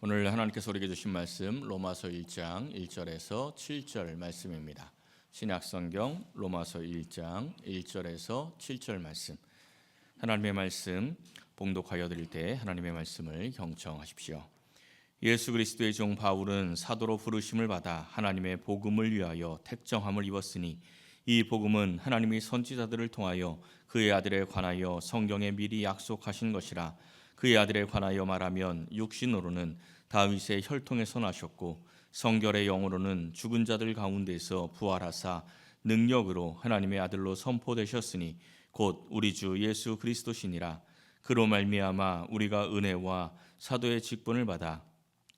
오늘 하나님께서 우리에게 주신 말씀 로마서 1장 1절에서 7절 말씀입니다. 신약성경 로마서 1장 1절에서 7절 말씀. 하나님의 말씀 봉독하여 드릴 때 하나님의 말씀을 경청하십시오. 예수 그리스도의 종 바울은 사도로 부르심을 받아 하나님의 복음을 위하여 택정함을 입었으니 이 복음은 하나님이 선지자들을 통하여 그의 아들에 관하여 성경에 미리 약속하신 것이라. 그의 아들에 관하여 말하면 육신으로는 다윗의 혈통에서 나셨고 성결의 영으로는 죽은 자들 가운데서 부활하사 능력으로 하나님의 아들로 선포되셨으니 곧 우리 주 예수 그리스도시니라. 그로 말미암아 우리가 은혜와 사도의 직분을 받아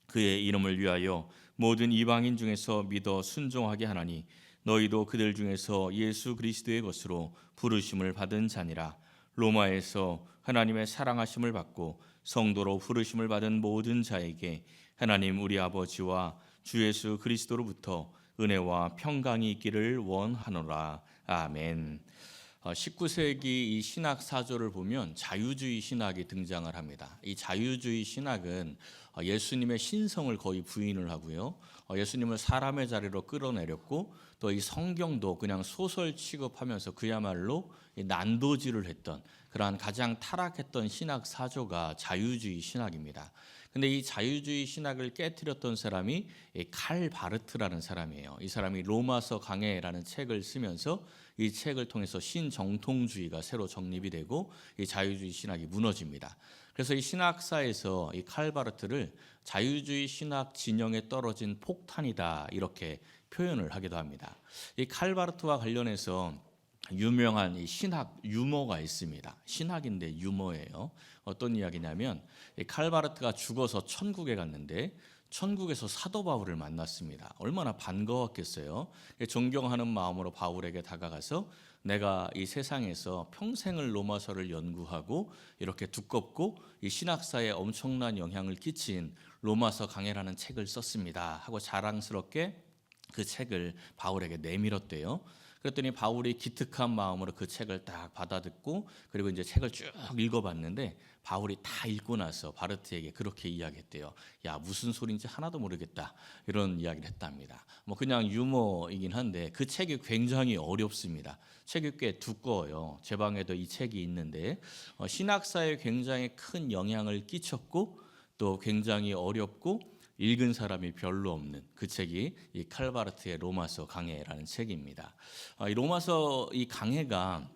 그의 이름을 위하여 모든 이방인 중에서 믿어 순종하게 하나니 너희도 그들 중에서 예수 그리스도의 것으로 부르심을 받은 자니라. 로마에서 하나님의 사랑하심을 받고 성도로 부르심을 받은 모든 자에게 하나님 우리 아버지와 주 예수 그리스도로부터 은혜와 평강이 있기를 원하노라. 아멘. 19세기 이 신학 사조를 보면 자유주의 신학이 등장을 합니다. 이 자유주의 신학은 예수님의 신성을 거의 부인을 하고요. 예수님을 사람의 자리로 끌어내렸고 또 이 성경도 그냥 소설 취급하면서 그야말로 난도질을 했던 그러한 가장 타락했던 신학 사조가 자유주의 신학입니다. 근데 이 자유주의 신학을 깨뜨렸던 사람이 칼 바르트라는 사람이에요. 이 사람이 로마서 강해라는 책을 쓰면서 이 책을 통해서 신정통주의가 새로 정립이 되고 이 자유주의 신학이 무너집니다. 그래서 이 신학사에서 이 칼 바르트를 자유주의 신학 진영에 떨어진 폭탄이다 이렇게 표현을 하기도 합니다. 이 칼 바르트와 관련해서 유명한 이 신학 유머가 있습니다. 신학인데 유머예요. 어떤 이야기냐면 칼 바르트가 죽어서 천국에 갔는데 천국에서 사도 바울을 만났습니다. 얼마나 반가웠겠어요. 존경하는 마음으로 바울에게 다가가서 내가 이 세상에서 평생을 로마서를 연구하고 이렇게 두껍고 이 신학사에 엄청난 영향을 끼친 로마서 강해라는 책을 썼습니다 하고 자랑스럽게 그 책을 바울에게 내밀었대요. 그랬더니 바울이 기특한 마음으로 그 책을 딱 받아듣고 그리고 이제 책을 쭉 읽어봤는데 바울이 다 읽고 나서 바르트에게 그렇게 이야기했대요. 야, 무슨 소리인지 하나도 모르겠다. 이런 이야기를 했답니다. 뭐 그냥 유머이긴 한데 그 책이 굉장히 어렵습니다. 책이 꽤 두꺼워요. 제 방에도 이 책이 있는데 신학사에 굉장히 큰 영향을 끼쳤고 또 굉장히 어렵고 읽은 사람이 별로 없는 그 책이 이 칼 바르트의 로마서 강해라는 책입니다. 이 로마서 이 강해가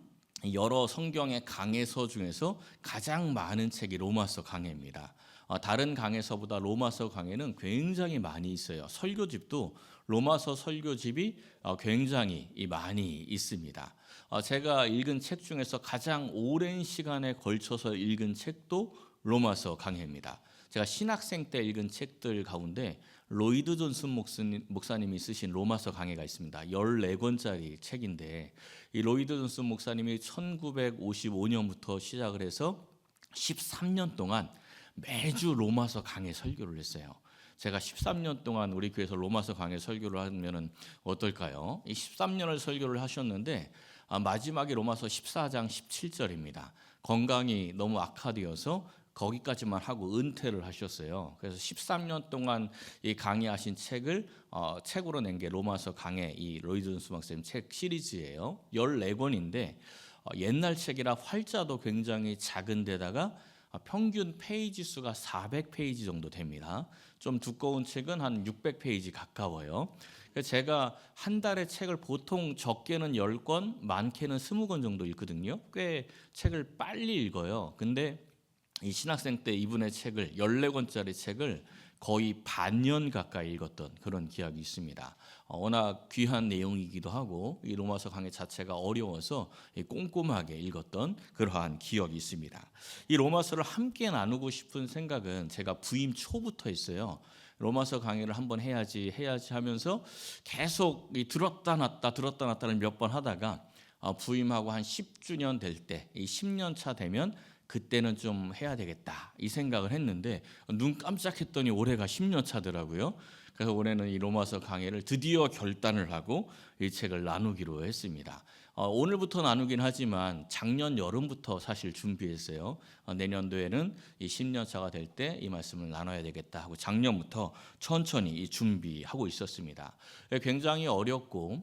여러 성경의 강해서 중에서 가장 많은 책이 로마서 강해입니다. 다른 강해서보다 로마서 강해는 굉장히 많이 있어요. 설교집도 로마서 설교집이 굉장히 많이 있습니다. 제가 읽은 책 중에서 가장 오랜 시간에 걸쳐서 읽은 책도 로마서 강해입니다. 제가 신학생 때 읽은 책들 가운데 로이드 존슨 목사님이 쓰신 로마서 강해가 있습니다. 14권짜리 책인데 이 로이드 존슨 목사님이 1955년부터 시작을 해서 13년 동안 매주 로마서 강해 설교를 했어요. 제가 13년 동안 우리 교회에서 로마서 강해 설교를 하면 어떨까요? 이 13년을 설교를 하셨는데 마지막에 로마서 14장 17절입니다. 건강이 너무 악화되어서 거기까지만 하고 은퇴를 하셨어요. 그래서 13년 동안 이 강의하신 책을 책으로 낸 게 로마서 강해 이 로이드 존슨 목사님 책 시리즈예요. 14권인데 옛날 책이라 활자도 굉장히 작은 데다가 평균 페이지 수가 400페이지 정도 됩니다. 좀 두꺼운 책은 한 600페이지 가까워요. 그래서 제가 한 달에 책을 보통 적게는 10권, 많게는 20권 정도 읽거든요. 꽤 책을 빨리 읽어요. 근데 이 신학생 때 이분의 책을 14권짜리 책을 거의 반년 가까이 읽었던 그런 기억이 있습니다. 워낙 귀한 내용이기도 하고 이 로마서 강해 자체가 어려워서 꼼꼼하게 읽었던 그러한 기억이 있습니다. 이 로마서를 함께 나누고 싶은 생각은 제가 부임 초부터 했어요. 로마서 강의를 한번 해야지 하면서 계속 들었다 놨다를 몇 번 하다가 부임하고 한 10주년 될 때, 이 10년 차 되면 그때는 좀 해야 되겠다 이 생각을 했는데 눈 깜짝했더니 올해가 10년 차더라고요. 그래서 올해는 이 로마서 강해를 드디어 결단을 하고 이 책을 나누기로 했습니다. 오늘부터 나누긴 하지만 작년 여름부터 사실 준비했어요. 내년도에는 이 10년 차가 될 때 이 말씀을 나눠야 되겠다 하고 작년부터 천천히 이 준비하고 있었습니다. 굉장히 어렵고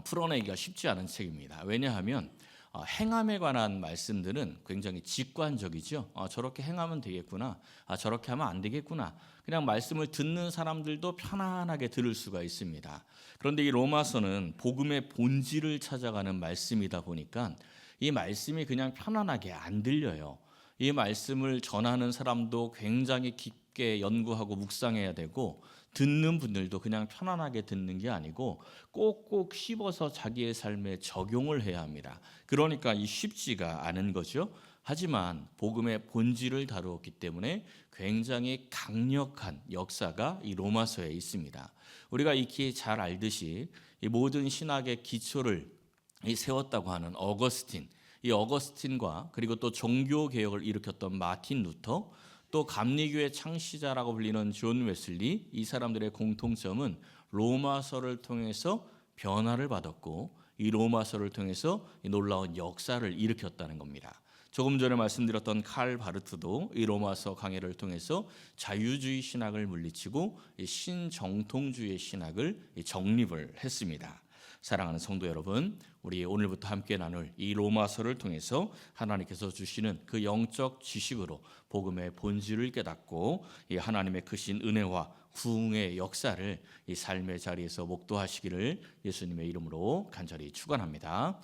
풀어내기가 쉽지 않은 책입니다. 왜냐하면 행함에 관한 말씀들은 굉장히 직관적이죠. 저렇게 행하면 되겠구나. 저렇게 하면 안 되겠구나. 그냥 말씀을 듣는 사람들도 편안하게 들을 수가 있습니다. 그런데 이 로마서는 복음의 본질을 찾아가는 말씀이다 보니까 이 말씀이 그냥 편안하게 안 들려요. 이 말씀을 전하는 사람도 굉장히 깊게 연구하고 묵상해야 되고 듣는 분들도 그냥 편안하게 듣는 게 아니고 꼭꼭 씹어서 자기의 삶에 적용을 해야 합니다. 그러니까 이 쉽지가 않은 거죠. 하지만 복음의 본질을 다루었기 때문에 굉장히 강력한 역사가 이 로마서에 있습니다. 우리가 익히 잘 알듯이 이 모든 신학의 기초를 세웠다고 하는 어거스틴, 이 어거스틴과 그리고 또 종교 개혁을 일으켰던 마틴 루터, 또 감리교의 창시자라고 불리는 존 웨슬리, 이 사람들의 공통점은 로마서를 통해서 변화를 받았고 이 로마서를 통해서 이 놀라운 역사를 일으켰다는 겁니다. 조금 전에 말씀드렸던 칼 바르트도 이 로마서 강해를 통해서 자유주의 신학을 물리치고 신정통주의 신학을 정립을 했습니다. 사랑하는 성도 여러분, 우리 오늘부터 함께 나눌 이 로마서를 통해서 하나님께서 주시는 그 영적 지식으로 복음의 본질을 깨닫고 이 하나님의 크신 은혜와 부흥의 역사를 이 삶의 자리에서 목도하시기를 예수님의 이름으로 간절히 축원합니다.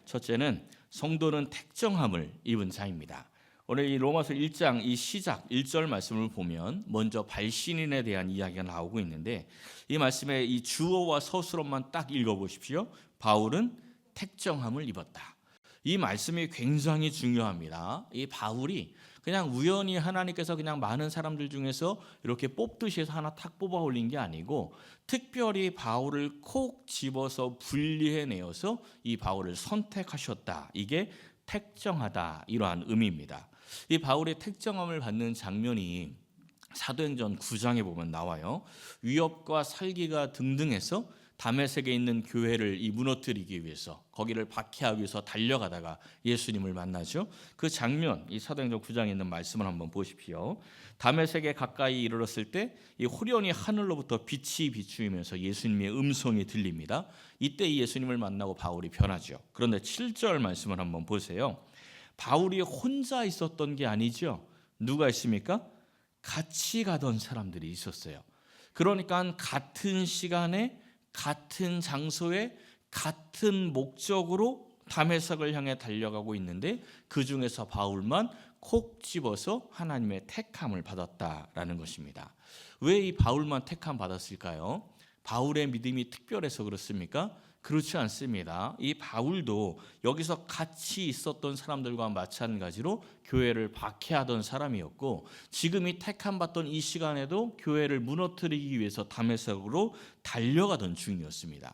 첫째는 성도는 택정함을 입은 자입니다. 오늘 이 로마서 1장 이 시작 1절 말씀을 보면 먼저 발신인에 대한 이야기가 나오고 있는데 이 말씀에 이 주어와 서술어만 딱 읽어보십시오. 바울은 택정함을 입었다. 이 말씀이 굉장히 중요합니다. 이 바울이 그냥 우연히 하나님께서 그냥 많은 사람들 중에서 이렇게 뽑듯이 해서 하나 탁 뽑아 올린 게 아니고 특별히 바울을 콕 집어서 분리해내어서 이 바울을 선택하셨다. 이게 택정하다 이러한 의미입니다. 이 바울의 택정함을 받는 장면이 사도행전 9장에 보면 나와요. 위협과 살기가 등등해서 다메섹에 있는 교회를 무너뜨리기 위해서 거기를 박해하기 위해서 달려가다가 예수님을 만나죠. 그 장면, 이 사도행전 9장에 있는 말씀을 한번 보십시오. 다메섹에 가까이 이르렀을 때 이 호련히 하늘로부터 빛이 비추면서 예수님의 음성이 들립니다. 이때 이 예수님을 만나고 바울이 변하죠. 그런데 7절 말씀을 한번 보세요. 바울이 혼자 있었던 게 아니죠. 누가 있습니까? 같이 가던 사람들이 있었어요. 그러니까 같은 시간에 같은 장소에 같은 목적으로 다메섹을 향해 달려가고 있는데 그 중에서 바울만 콕 집어서 하나님의 택함을 받았다라는 것입니다. 왜 이 바울만 택함 받았을까요? 바울의 믿음이 특별해서 그렇습니까? 그렇지 않습니다. 이 바울도 여기서 같이 있었던 사람들과 마찬가지로 교회를 박해하던 사람이었고 지금 이 택함 받던 이 시간에도 교회를 무너뜨리기 위해서 다메섹으로 달려가던 중이었습니다.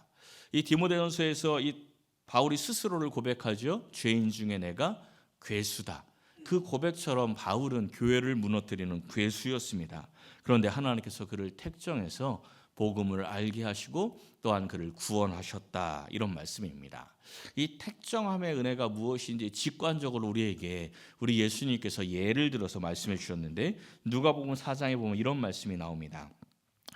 이 디모데전서에서 이 바울이 스스로를 고백하죠. 죄인 중에 내가 괴수다. 그 고백처럼 바울은 교회를 무너뜨리는 괴수였습니다. 그런데 하나님께서 그를 택정해서 복음을 알게 하시고 또한 그를 구원하셨다 이런 말씀입니다. 이 택정함의 은혜가 무엇인지 직관적으로 우리에게 우리 예수님께서 예를 들어서 말씀해 주셨는데 누가복음 4장에 보면 이런 말씀이 나옵니다.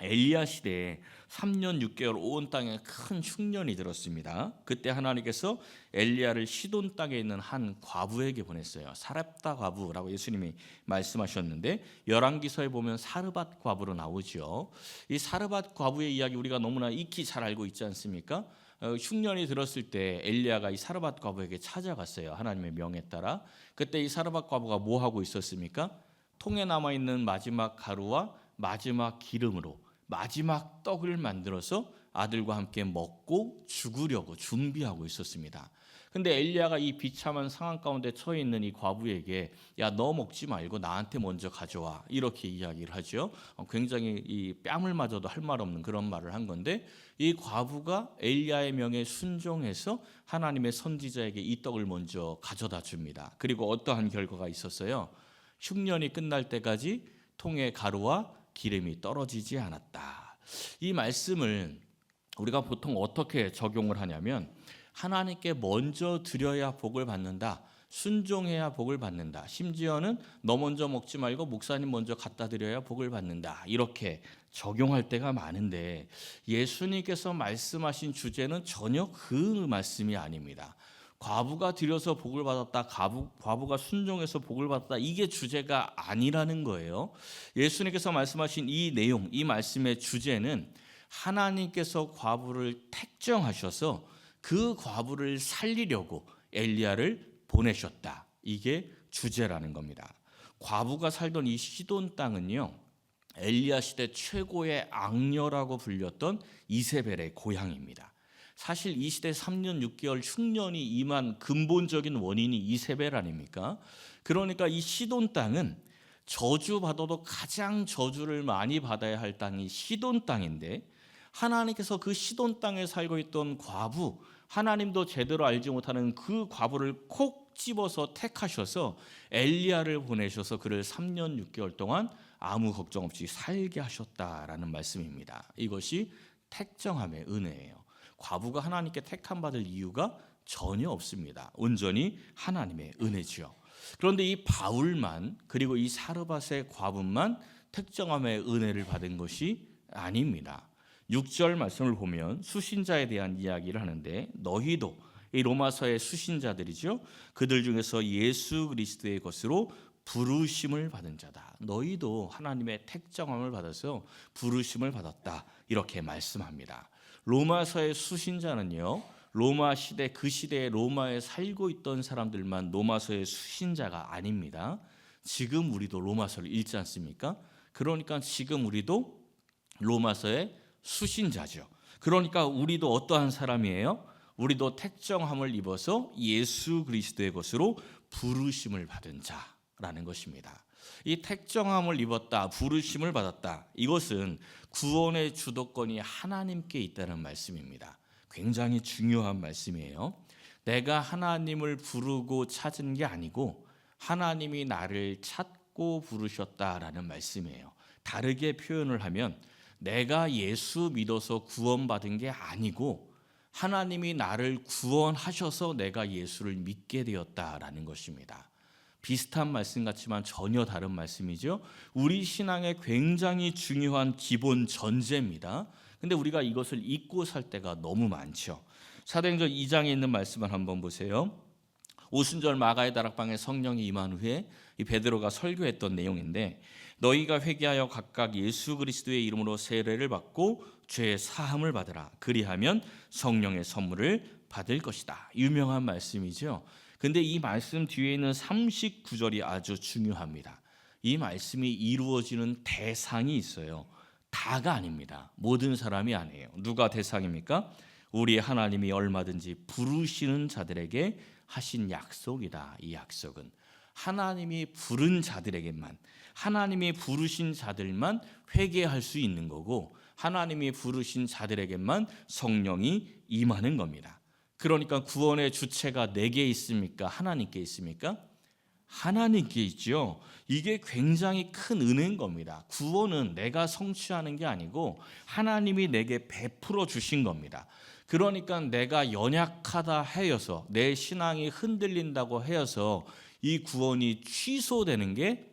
엘리야 시대에 3년 6개월 온 땅에 큰 흉년이 들었습니다. 그때 하나님께서 엘리야를 시돈 땅에 있는 한 과부에게 보냈어요. 사렙다 과부라고 예수님이 말씀하셨는데 열왕기서에 보면 사르밧 과부로 나오죠. 이 사르밧 과부의 이야기 우리가 너무나 익히 잘 알고 있지 않습니까? 흉년이 들었을 때 엘리야가 이 사르밧 과부에게 찾아갔어요. 하나님의 명에 따라. 그때 이 사르밧 과부가 뭐 하고 있었습니까? 통에 남아 있는 마지막 가루와 마지막 기름으로 마지막 떡을 만들어서 아들과 함께 먹고 죽으려고 준비하고 있었습니다. 근데 엘리야가 이 비참한 상황 가운데 처해 있는 이 과부에게 야, 너 먹지 말고 나한테 먼저 가져와 이렇게 이야기를 하죠. 굉장히 이 뺨을 맞아도 할 말 없는 그런 말을 한 건데 이 과부가 엘리야의 명에 순종해서 하나님의 선지자에게 이 떡을 먼저 가져다 줍니다. 그리고 어떠한 결과가 있었어요? 흉년이 끝날 때까지 통에 가루와 기름이 떨어지지 않았다. 이 말씀을 우리가 보통 어떻게 적용을 하냐면 하나님께 먼저 드려야 복을 받는다. 순종해야 복을 받는다. 심지어는 너 먼저 먹지 말고 목사님 먼저 갖다 드려야 복을 받는다. 이렇게 적용할 때가 많은데 예수님께서 말씀하신 주제는 전혀 그 말씀이 아닙니다. 과부가 드려서 복을 받았다, 과부가 순종해서 복을 받았다, 이게 주제가 아니라는 거예요. 예수님께서 말씀하신 이 내용, 이 말씀의 주제는 하나님께서 과부를 택정하셔서 그 과부를 살리려고 엘리야를 보내셨다. 이게 주제라는 겁니다. 과부가 살던 이 시돈 땅은요, 엘리야 시대 최고의 악녀라고 불렸던 이세벨의 고향입니다. 사실 이 시대 3년 6개월 흉년이 임한 근본적인 원인이 이세벨 아닙니까? 그러니까 이 시돈 땅은 저주받아도 가장 저주를 많이 받아야 할 땅이 시돈 땅인데, 하나님께서 그 시돈 땅에 살고 있던 과부, 하나님도 제대로 알지 못하는 그 과부를 콕 집어서 택하셔서 엘리야를 보내셔서 그를 3년 6개월 동안 아무 걱정 없이 살게 하셨다라는 말씀입니다. 이것이 택정함의 은혜예요. 과부가 하나님께 택함 받을 이유가 전혀 없습니다. 온전히 하나님의 은혜지요. 그런데 이 바울만, 그리고 이 사르밧의 과부만 택정함의 은혜를 받은 것이 아닙니다. 6절 말씀을 보면 수신자에 대한 이야기를 하는데, 너희도, 이 로마서의 수신자들이죠, 그들 중에서 예수 그리스도의 것으로 부르심을 받은 자다. 너희도 하나님의 택정함을 받아서 부르심을 받았다. 이렇게 말씀합니다. 로마서의 수신자는요, 로마 시대, 그 시대에 로마에 살고 있던 사람들만 로마서의 수신자가 아닙니다. 지금 우리도 로마서를 읽지 않습니까? 그러니까 지금 우리도 로마서의 수신자죠. 그러니까 우리도 어떠한 사람이에요? 우리도 택정함을 입어서 예수 그리스도의 것으로 부르심을 받은 자라는 것입니다. 이 택정함을 입었다, 부르심을 받았다, 이것은 구원의 주도권이 하나님께 있다는 말씀입니다. 굉장히 중요한 말씀이에요. 내가 하나님을 부르고 찾은 게 아니고 하나님이 나를 찾고 부르셨다라는 말씀이에요. 다르게 표현을 하면 내가 예수 믿어서 구원받은 게 아니고 하나님이 나를 구원하셔서 내가 예수를 믿게 되었다라는 것입니다. 비슷한 말씀 같지만 전혀 다른 말씀이죠. 우리 신앙의 굉장히 중요한 기본 전제입니다. 근데 우리가 이것을 잊고 살 때가 너무 많죠. 사도행전 2장에 있는 말씀을 한번 보세요. 오순절 마가의 다락방에 성령이 임한 후에 이 베드로가 설교했던 내용인데, 너희가 회개하여 각각 예수 그리스도의 이름으로 세례를 받고 죄의 사함을 받으라. 그리하면 성령의 선물을 받을 것이다. 유명한 말씀이죠. 근데 이 말씀 뒤에 있는 39절이 아주 중요합니다. 이 말씀이 이루어지는 대상이 있어요. 다가 아닙니다. 모든 사람이 아니에요. 누가 대상입니까? 우리 하나님이 얼마든지 부르시는 자들에게 하신 약속이다. 이 약속은 하나님이 부른 자들에게만, 하나님이 부르신 자들만 회개할 수 있는 거고, 하나님이 부르신 자들에게만 성령이 임하는 겁니다. 그러니까 구원의 주체가 내게 있습니까? 하나님께 있습니까? 하나님께 있죠. 이게 굉장히 큰 은혜인 겁니다. 구원은 내가 성취하는 게 아니고 하나님이 내게 베풀어 주신 겁니다. 그러니까 내가 연약하다 하여서, 내 신앙이 흔들린다고 하여서 이 구원이 취소되는 게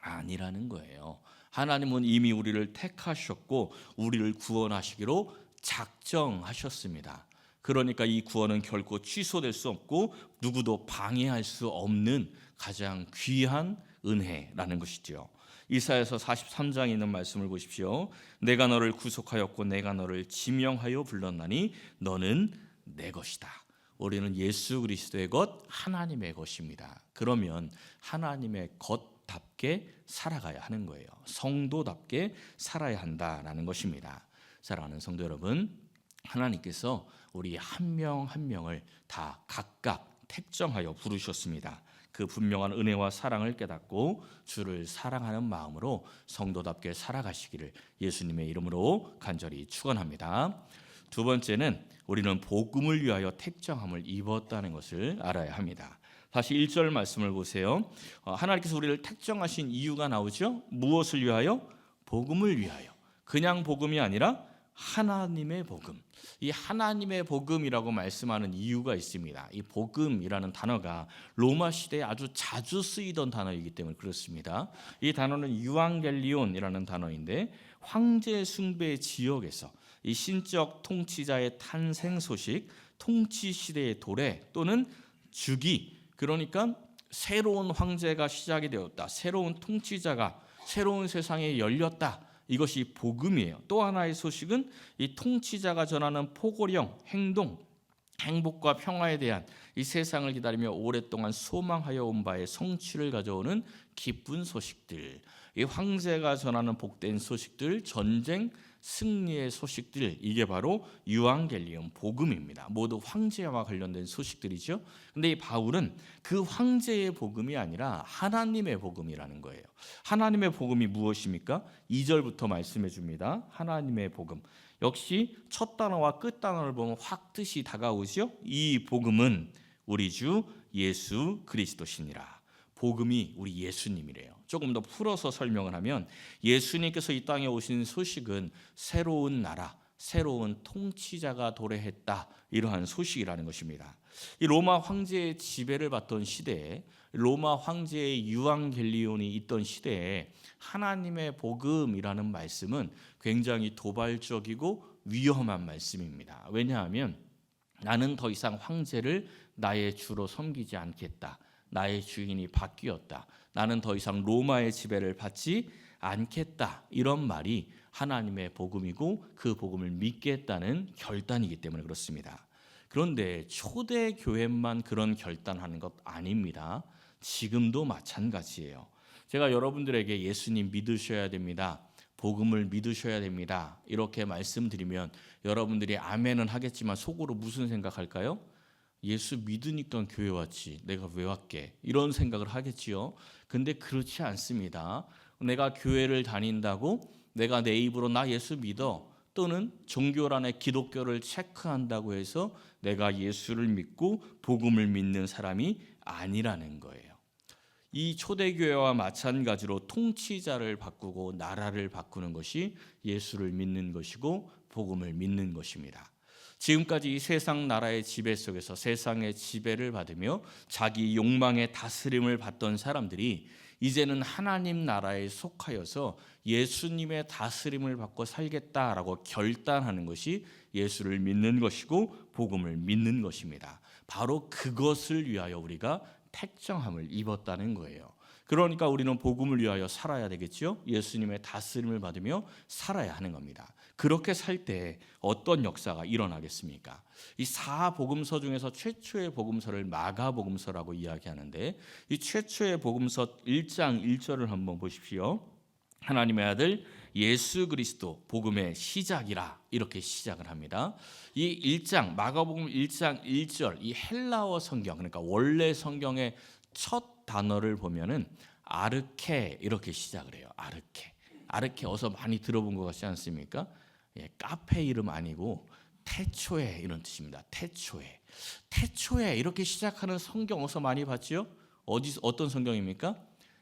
아니라는 거예요. 하나님은 이미 우리를 택하셨고 우리를 구원하시기로 작정하셨습니다. 그러니까 이 구원은 결코 취소될 수 없고 누구도 방해할 수 없는 가장 귀한 은혜라는 것이죠. 이사야서 43장에 있는 말씀을 보십시오. 내가 너를 구속하였고 내가 너를 지명하여 불렀나니 너는 내 것이다. 우리는 예수 그리스도의 것, 하나님의 것입니다. 그러면 하나님의 것답게 살아가야 하는 거예요. 성도답게 살아야 한다라는 것입니다. 사랑하는 성도 여러분, 하나님께서 우리 한 명 한 명을 다 각각 택정하여 부르셨습니다. 그 분명한 은혜와 사랑을 깨닫고 주를 사랑하는 마음으로 성도답게 살아가시기를 예수님의 이름으로 간절히 축원합니다. 두 번째는 우리는 복음을 위하여 택정함을 입었다는 것을 알아야 합니다. 다시 1절 말씀을 보세요. 하나님께서 우리를 택정하신 이유가 나오죠. 무엇을 위하여? 복음을 위하여. 그냥 복음이 아니라 하나님의 복음. 이 하나님의 복음이라고 말씀하는 이유가 있습니다. 이 복음이라는 단어가 로마 시대에 아주 자주 쓰이던 단어이기 때문에 그렇습니다. 이 단어는 유앙겔리온이라는 단어인데 황제 숭배 지역에서 이 신적 통치자의 탄생 소식, 통치 시대의 도래 또는 주기, 그러니까 새로운 황제가 시작이 되었다. 새로운 통치자가 새로운 세상에 열렸다. 이것이 복음이에요. 또 하나의 소식은 이 통치자가 전하는 포고령, 행복과 평화에 대한 이 세상을 기다리며 오랫동안 소망하여 온 바의 성취를 가져오는 기쁜 소식들, 이 황제가 전하는 복된 소식들, 전쟁 승리의 소식들, 이게 바로 유앙겔리온 복음입니다. 모두 황제와 관련된 소식들이죠. 근데 이 바울은 그 황제의 복음이 아니라 하나님의 복음이라는 거예요. 하나님의 복음이 무엇입니까? 2절부터 말씀해 줍니다. 하나님의 복음. 역시 첫 단어와 끝 단어를 보면 확 뜻이 다가오죠. 이 복음은 우리 주 예수 그리스도시니라. 복음이 우리 예수님이래요. 조금 더 풀어서 설명을 하면 예수님께서 이 땅에 오신 소식은 새로운 나라, 새로운 통치자가 도래했다, 이러한 소식이라는 것입니다. 이 로마 황제의 지배를 받던 시대에, 로마 황제의 유앙겔리온이 있던 시대에 하나님의 복음이라는 말씀은 굉장히 도발적이고 위험한 말씀입니다. 왜냐하면 나는 더 이상 황제를 나의 주로 섬기지 않겠다. 나의 주인이 바뀌었다. 나는 더 이상 로마의 지배를 받지 않겠다. 이런 말이 하나님의 복음이고 그 복음을 믿겠다는 결단이기 때문에 그렇습니다. 그런데 초대교회만 그런 결단하는 것 아닙니다. 지금도 마찬가지예요. 제가 여러분들에게 예수님 믿으셔야 됩니다. 복음을 믿으셔야 됩니다. 이렇게 말씀드리면 여러분들이 아멘은 하겠지만 속으로 무슨 생각할까요? 예수 믿으니까 교회 왔지, 내가 왜 왔게, 이런 생각을 하겠지요. 근데 그렇지 않습니다. 내가 교회를 다닌다고 내가 내 입으로 나 예수 믿어, 또는 종교란에 기독교를 체크한다고 해서 내가 예수를 믿고 복음을 믿는 사람이 아니라는 거예요. 이 초대교회와 마찬가지로 통치자를 바꾸고 나라를 바꾸는 것이 예수를 믿는 것이고 복음을 믿는 것입니다. 지금까지 이 세상 나라의 지배 속에서 세상의 지배를 받으며 자기 욕망의 다스림을 받던 사람들이 이제는 하나님 나라에 속하여서 예수님의 다스림을 받고 살겠다라고 결단하는 것이 예수를 믿는 것이고 복음을 믿는 것입니다. 바로 그것을 위하여 우리가 택정함을 입었다는 거예요. 그러니까 우리는 복음을 위하여 살아야 되겠죠. 예수님의 다스림을 받으며 살아야 하는 겁니다. 그렇게 살 때 어떤 역사가 일어나겠습니까? 이 4복음서 중에서 최초의 복음서를 마가복음서라고 이야기하는데, 이 최초의 복음서 1장 1절을 한번 보십시오. 하나님의 아들 예수 그리스도 복음의 시작이라, 이렇게 시작을 합니다. 이 1장 마가복음 1장 1절, 이 헬라어 성경, 그러니까 원래 성경의 첫 단어를 보면은 아르케, 이렇게 시작을 해요. 아르케 어서 많이 들어본 것 같지 않습니까? 예, 카페 이름 아니고 태초에, 이런 뜻입니다. 태초에 이렇게 시작하는 성경 어서 많이 봤죠? 어떤 성경입니까?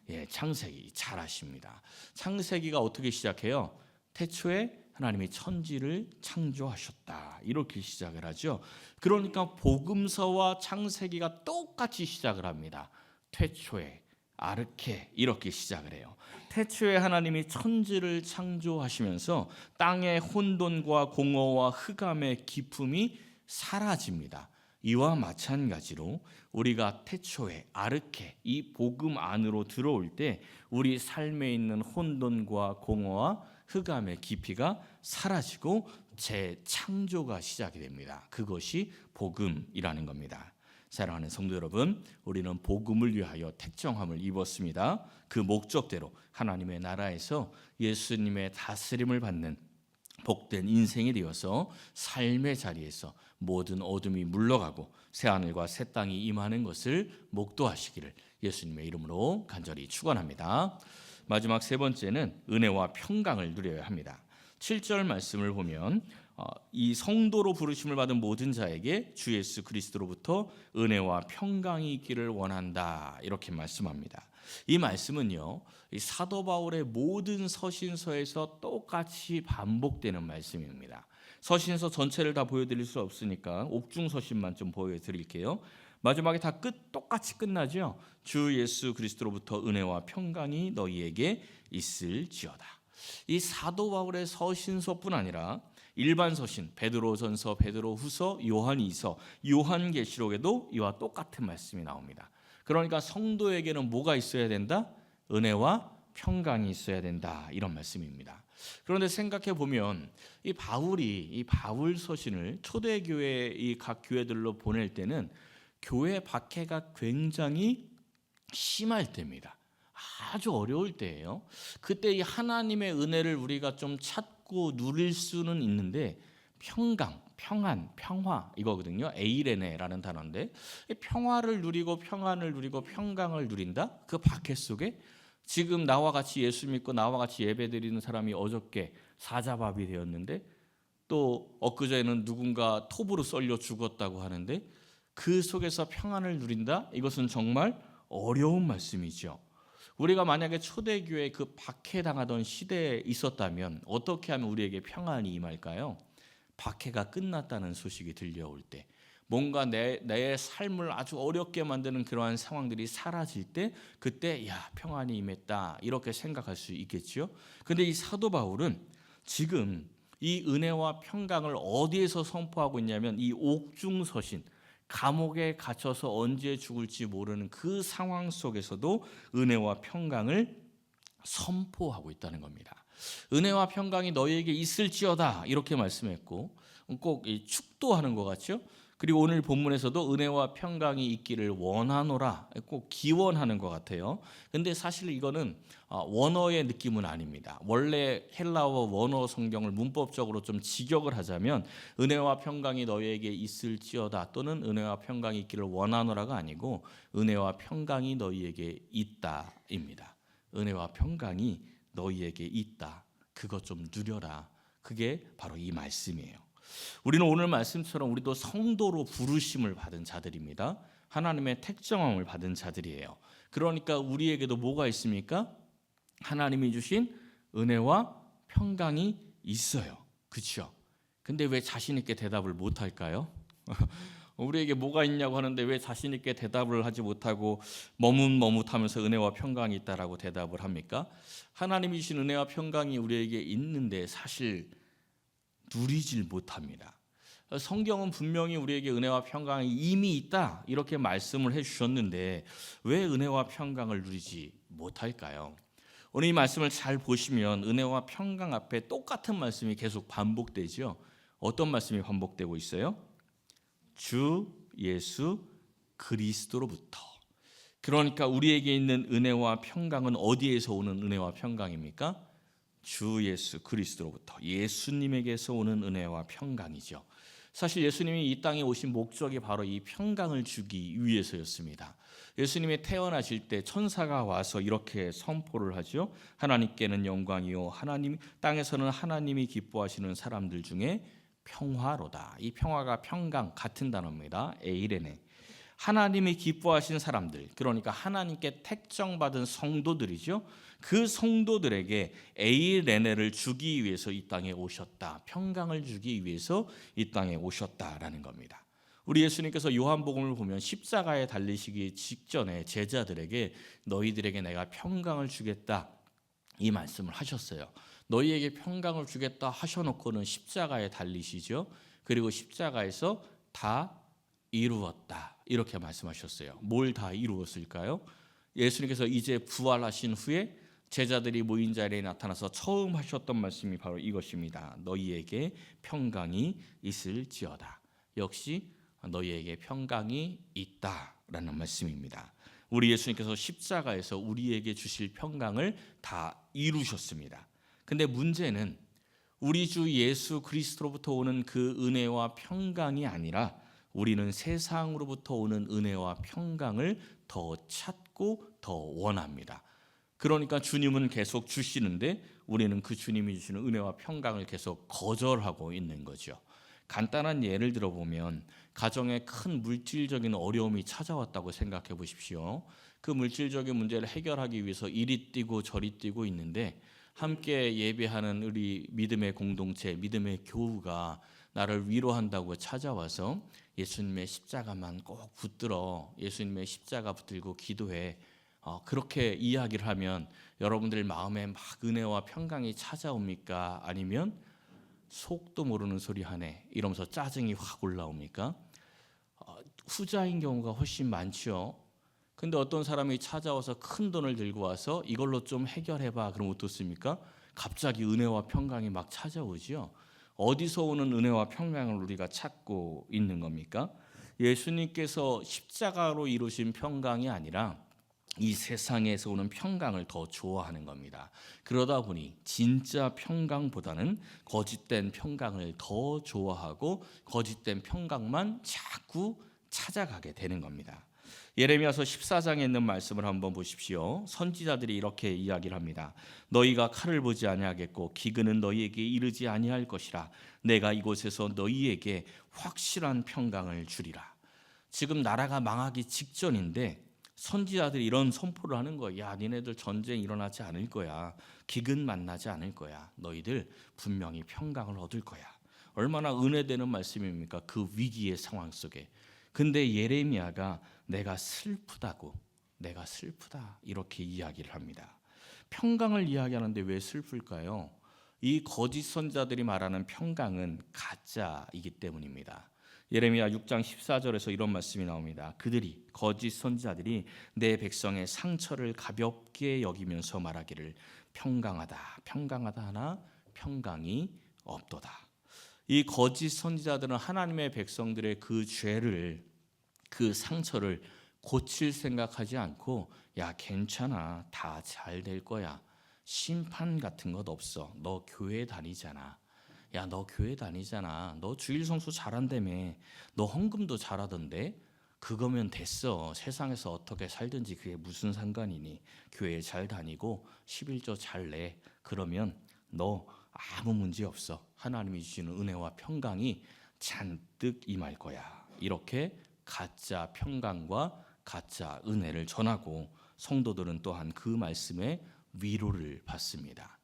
예, 창세기. 잘 아십니다. 창세기가 어떻게 시작해요? 태초에 하나님이 천지를 창조하셨다, 이렇게 시작을 하죠. 그러니까 복음서와 창세기가 똑같이 시작을 합니다. 태초에, 아르케, 이렇게 시작을 해요. 태초에 하나님이 천지를 창조하시면서 땅의 혼돈과 공허와 흑암의 기품이 사라집니다. 이와 마찬가지로 우리가 태초에, 아르케, 이 복음 안으로 들어올 때 우리 삶에 있는 혼돈과 공허와 흑암의 깊이가 사라지고 재창조가 시작이 됩니다. 그것이 복음이라는 겁니다. 사랑하는 성도 여러분, 우리는 복음을 위하여 택정함을 입었습니다. 그 목적대로 하나님의 나라에서 예수님의 다스림을 받는 복된 인생이 되어서 삶의 자리에서 모든 어둠이 물러가고 새하늘과 새 땅이 임하는 것을 목도하시기를 예수님의 이름으로 간절히 축원합니다. 마지막 세 번째는 은혜와 평강을 누려야 합니다. 7절 말씀을 보면 이 성도로 부르심을 받은 모든 자에게 주 예수 그리스도로부터 은혜와 평강이 있기를 원한다, 이렇게 말씀합니다. 이 말씀은요, 이 사도 바울의 모든 서신서에서 똑같이 반복되는 말씀입니다. 서신서 전체를 다 보여드릴 수 없으니까 옥중 서신만 좀 보여드릴게요. 마지막에 다 똑같이 끝나죠. 주 예수 그리스도로부터 은혜와 평강이 너희에게 있을지어다. 이 사도 바울의 서신서뿐 아니라 일반 서신 베드로전서, 베드로후서, 요한이서, 요한계시록에도 이와 똑같은 말씀이 나옵니다. 그러니까 성도에게는 뭐가 있어야 된다? 은혜와 평강이 있어야 된다, 이런 말씀입니다. 그런데 생각해 보면 이 바울 서신을 초대교회 이 각 교회들로 보낼 때는 교회 박해가 굉장히 심할 때입니다. 아주 어려울 때예요. 그때 이 하나님의 은혜를 우리가 좀 찾고 누릴 수는 있는데 평강, 평안, 평화 이거거든요. 에이레네라는 단어인데 평화를 누리고 평안을 누리고 평강을 누린다? 그 박해 속에 지금 나와 같이 예수 믿고 나와 같이 예배드리는 사람이 어저께 사자밥이 되었는데 또 엊그제는 누군가 톱으로 썰려 죽었다고 하는데 그 속에서 평안을 누린다? 이것은 정말 어려운 말씀이죠. 우리가 만약에 초대교회 그 박해당하던 시대에 있었다면 어떻게 하면 우리에게 평안이 임할까요? 박해가 끝났다는 소식이 들려올 때, 뭔가 내 삶을 아주 어렵게 만드는 그러한 상황들이 사라질 때, 그때 야, 평안이 임했다 이렇게 생각할 수 있겠죠. 근데 이 사도 바울은 지금 이 은혜와 평강을 어디에서 선포하고 있냐면 이 옥중 서신, 감옥에 갇혀서 언제 죽을지 모르는 그 상황 속에서도 은혜와 평강을 선포하고 있다는 겁니다. 은혜와 평강이 너희에게 있을지어다 이렇게 말씀했고, 꼭 축도하는 것 같죠? 그리고 오늘 본문에서도 은혜와 평강이 있기를 원하노라, 꼭 기원하는 것 같아요. 근데 사실 이거는 원어의 느낌은 아닙니다. 원래 헬라어 원어 성경을 문법적으로 좀 직역을 하자면 은혜와 평강이 너희에게 있을지어다 또는 은혜와 평강이 있기를 원하노라가 아니고 은혜와 평강이 너희에게 있다입니다. 은혜와 평강이 너희에게 있다. 그것 좀 누려라. 그게 바로 이 말씀이에요. 우리는 오늘 말씀처럼 우리도 성도로 부르심을 받은 자들입니다. 하나님의 택정함을 받은 자들이에요. 그러니까 우리에게도 뭐가 있습니까? 하나님이 주신 은혜와 평강이 있어요. 그렇죠? 근데 왜 자신 있게 대답을 못 할까요? 우리에게 뭐가 있냐고 하는데 왜 자신 있게 대답을 하지 못하고 머뭇머뭇하면서 은혜와 평강이 있다라고 대답을 합니까? 하나님이 주신 은혜와 평강이 우리에게 있는데 사실 누리질 못합니다. 성경은 분명히 우리에게 은혜와 평강이 이미 있다 이렇게 말씀을 해주셨는데 왜 은혜와 평강을 누리지 못할까요? 오늘 이 말씀을 잘 보시면 은혜와 평강 앞에 똑같은 말씀이 계속 반복되죠. 어떤 말씀이 반복되고 있어요? 주 예수 그리스도로부터. 그러니까 우리에게 있는 은혜와 평강은 어디에서 오는 은혜와 평강입니까? 주 예수 그리스도로부터, 예수님에게서 오는 은혜와 평강이죠. 사실 예수님이 이 땅에 오신 목적이 바로 이 평강을 주기 위해서였습니다. 예수님이 태어나실 때 천사가 와서 이렇게 선포를 하죠. 하나님께는 영광이요 하나님 땅에서는 하나님이 기뻐하시는 사람들 중에 평화로다. 이 평화가 평강 같은 단어입니다. 에이레네. 하나님이 기뻐하신 사람들, 그러니까 하나님께 택정받은 성도들이죠. 그 성도들에게 에이레네를 주기 위해서 이 땅에 오셨다. 평강을 주기 위해서 이 땅에 오셨다라는 겁니다. 우리 예수님께서 요한복음을 보면 십자가에 달리시기 직전에 제자들에게 너희들에게 내가 평강을 주겠다 이 말씀을 하셨어요. 너희에게 평강을 주겠다 하셔놓고는 십자가에 달리시죠. 그리고 십자가에서 다 이루었다 이렇게 말씀하셨어요. 뭘 다 이루었을까요? 예수님께서 이제 부활하신 후에 제자들이 모인 자리에 나타나서 처음 하셨던 말씀이 바로 이것입니다. 너희에게 평강이 있을지어다. 역시 너희에게 평강이 있다라는 말씀입니다. 우리 예수님께서 십자가에서 우리에게 주실 평강을 다 이루셨습니다. 근데 문제는 우리 주 예수 그리스도로부터 오는 그 은혜와 평강이 아니라 우리는 세상으로부터 오는 은혜와 평강을 더 찾고 더 원합니다. 그러니까 주님은 계속 주시는데 우리는 그 주님이 주시는 은혜와 평강을 계속 거절하고 있는 거죠. 간단한 예를 들어보면 가정에 큰 물질적인 어려움이 찾아왔다고 생각해 보십시오. 그 물질적인 문제를 해결하기 위해서 이리 뛰고 저리 뛰고 있는데 함께 예배하는 우리 믿음의 공동체, 믿음의 교우가 나를 위로한다고 찾아와서 예수님의 십자가만 꼭 붙들어 예수님의 십자가 붙들고 기도해. 그렇게 이야기를 하면 여러분들 마음에 막 은혜와 평강이 찾아옵니까? 아니면 속도 모르는 소리 하네 이러면서 짜증이 확 올라옵니까? 후자인 경우가 훨씬 많죠. 근데 어떤 사람이 찾아와서 큰 돈을 들고 와서 이걸로 좀 해결해봐 그러면 어떻습니까? 갑자기 은혜와 평강이 막 찾아오죠. 어디서 오는 은혜와 평강을 우리가 찾고 있는 겁니까? 예수님께서 십자가로 이루신 평강이 아니라 이 세상에서 오는 평강을 더 좋아하는 겁니다. 그러다 보니 진짜 평강보다는 거짓된 평강을 더 좋아하고 거짓된 평강만 자꾸 찾아가게 되는 겁니다. 예레미야서 14장에 있는 말씀을 한번 보십시오. 선지자들이 이렇게 이야기를 합니다. 너희가 칼을 보지 아니하겠고 기근은 너희에게 이르지 아니할 것이라. 내가 이곳에서 너희에게 확실한 평강을 주리라. 지금 나라가 망하기 직전인데 선지자들이 이런 선포를 하는 거야. 야, 니네들 전쟁 일어나지 않을 거야. 기근 만나지 않을 거야. 너희들 분명히 평강을 얻을 거야. 얼마나 은혜되는 말씀입니까? 그 위기의 상황 속에. 근데 예레미야가 내가 슬프다 이렇게 이야기를 합니다. 평강을 이야기하는데 왜 슬플까요? 이 거짓 선자들이 말하는 평강은 가짜이기 때문입니다. 예레미야 6장 14절에서 이런 말씀이 나옵니다. 그들이 거짓 선지자들이 내 백성의 상처를 가볍게 여기면서 말하기를 평강하다 하나 평강이 없도다. 이 거짓 선지자들은 하나님의 백성들의 그 죄를 그 상처를 고칠 생각하지 않고 야 괜찮아 다 잘 될 거야 심판 같은 것 없어 너 교회 다니잖아 야 너 교회 다니잖아 너 주일 성수 잘한다며 너 헌금도 잘하던데 그거면 됐어 세상에서 어떻게 살든지 그게 무슨 상관이니 교회 잘 다니고 11조 잘 내 그러면 너 아무 문제 없어 하나님이 주시는 은혜와 평강이 잔뜩 임할 거야 이렇게 가짜 평강과 가짜 은혜를 전하고 성도들은 또한 그 말씀에 위로를 받습니다.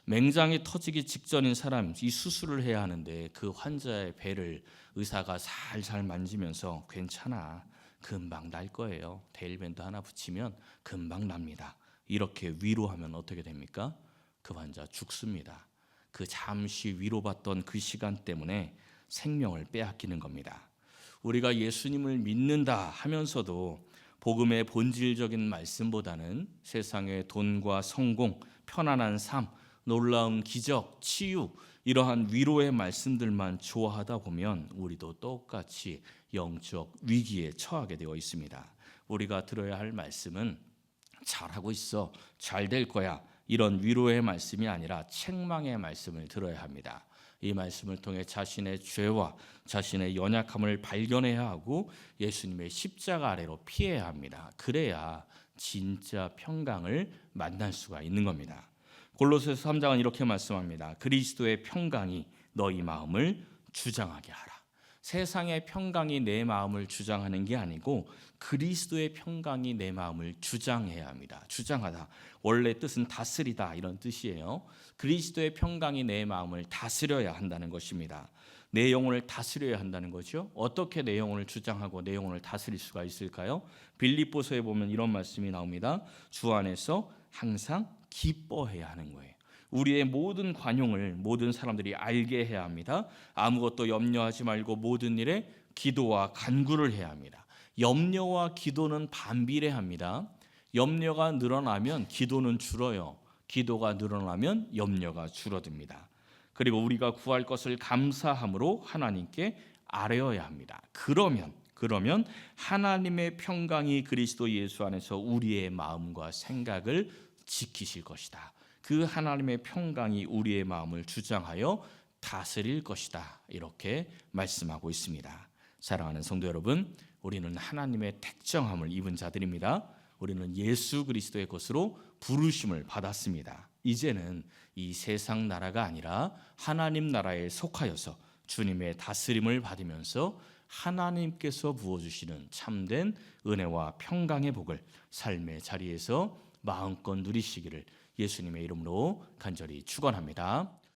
맹장이 터지기 직전인 사람 이 수술을 해야 하는데 그 환자의 배를 의사가 살살 만지면서 괜찮아 금방 날 거예요. 데일밴드 하나 붙이면 금방 납니다. 이렇게 위로하면 어떻게 됩니까? 그 환자 죽습니다. 그 잠시 위로받던 그 시간 때문에 생명을 빼앗기는 겁니다. 우리가 예수님을 믿는다 하면서도 복음의 본질적인 말씀보다는 세상의 돈과 성공, 편안한 삶, 놀라운 기적, 치유 이러한 위로의 말씀들만 좋아하다 보면 우리도 똑같이 영적 위기에 처하게 되어 있습니다. 우리가 들어야 할 말씀은 잘하고 있어, 잘 될 거야 이런 위로의 말씀이 아니라 책망의 말씀을 들어야 합니다. 이 말씀을 통해 자신의 죄와 자신의 연약함을 발견해야 하고 예수님의 십자가 아래로 피해야 합니다. 그래야 진짜 평강을 만날 수가 있는 겁니다. 골로새서 3장은 이렇게 말씀합니다. 그리스도의 평강이 너희 마음을 주장하게 하라. 세상의 평강이 내 마음을 주장하는 게 아니고 그리스도의 평강이 내 마음을 주장해야 합니다. 주장하다. 원래 뜻은 다스리다 이런 뜻이에요. 그리스도의 평강이 내 마음을 다스려야 한다는 것입니다. 내 영혼을 다스려야 한다는 거죠. 어떻게 내 영혼을 주장하고 내 영혼을 다스릴 수가 있을까요? 빌립보서에 보면 이런 말씀이 나옵니다. 주 안에서 항상 기뻐해야 하는 거예요. 우리의 모든 관용을 모든 사람들이 알게 해야 합니다. 아무것도 염려하지 말고 모든 일에 기도와 간구를 해야 합니다. 염려와 기도는 반비례합니다. 염려가 늘어나면 기도는 줄어요. 기도가 늘어나면 염려가 줄어듭니다. 그리고 우리가 구할 것을 감사함으로 하나님께 아뢰어야 합니다. 그러면 하나님의 평강이 그리스도 예수 안에서 우리의 마음과 생각을 지키실 것이다. 그 하나님의 평강이 우리의 마음을 주장하여 다스릴 것이다. 이렇게 말씀하고 있습니다. 사랑하는 성도 여러분, 우리는 하나님의 택정함을 입은 자들입니다. 우리는 예수 그리스도의 것으로 부르심을 받았습니다. 이제는 이 세상 나라가 아니라 하나님 나라에 속하여서 주님의 다스림을 받으면서 하나님께서 부어주시는 참된 은혜와 평강의 복을 삶의 자리에서 마음껏 누리시기를 예수님의 이름으로 간절히 축원합니다.